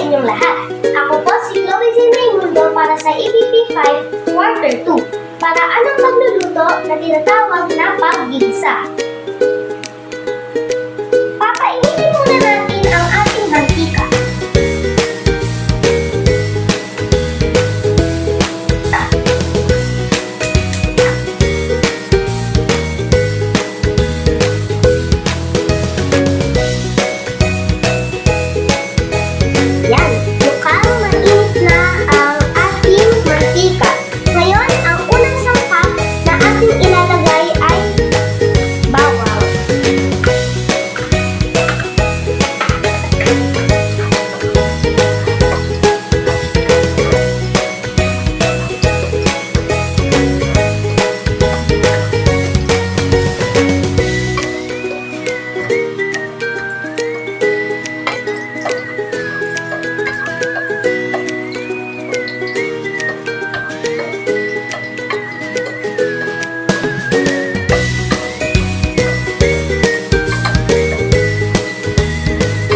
inyong lahat. Ako po si Chloe Zin Raimundo para sa EBP 5 Quarter 2 para anong magluluto na tinatawag na paggigisa. Papainitin muna natin ang ating mantika. Yan, mukhang mainit na ang ating mantika. Ngayon, ang unang sangkap na ating ilalagay ay bawang.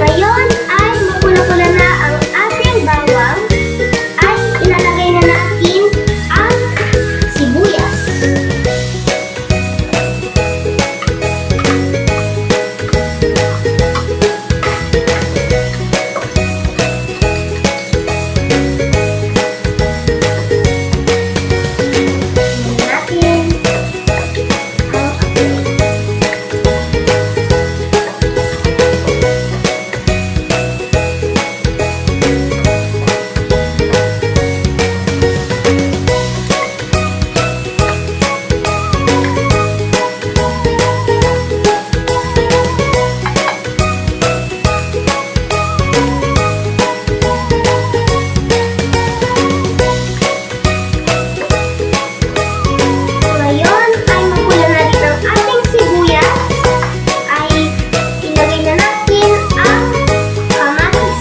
Ngayon ay mapula-pula na ang ating bawang, ay ilalagay na natin ang sibuyas. Tingnan natin ang apoy. Ngayon ay mapula na rin ang ating sibuyas, ay ilagay na natin ang kamatis.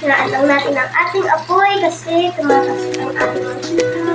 Hinaan lang natin ang ating apoy kasi tumatas ang ating mantika.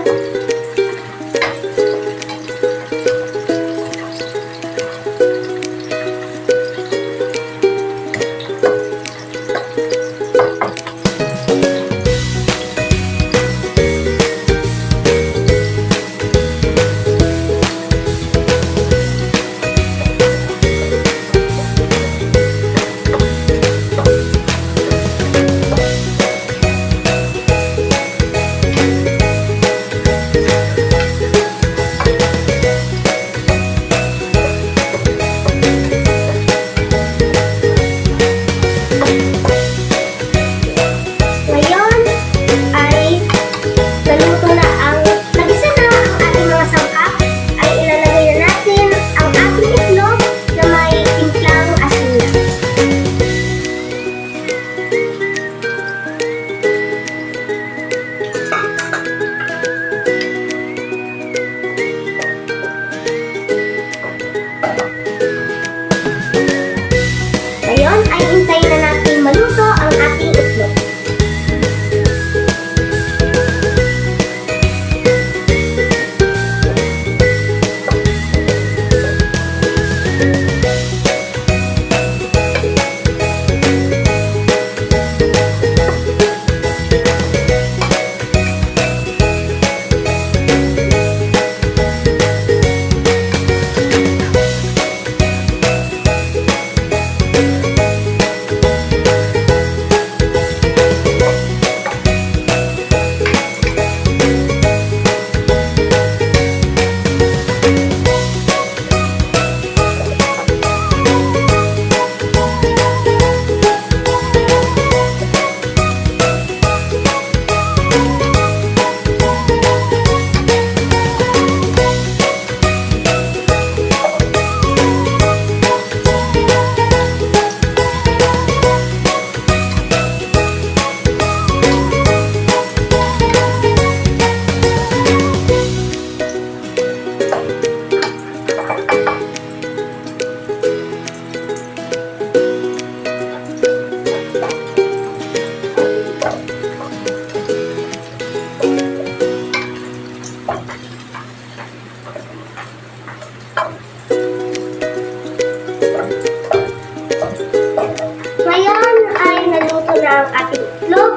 ko na ang ating itlog.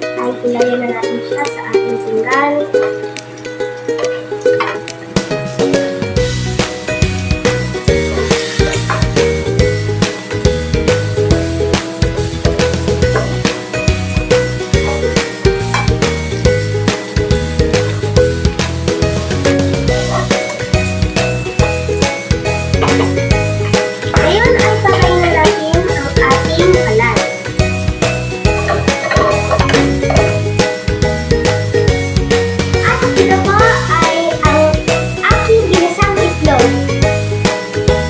Ay ilagay na natin siya sa ating pinggan.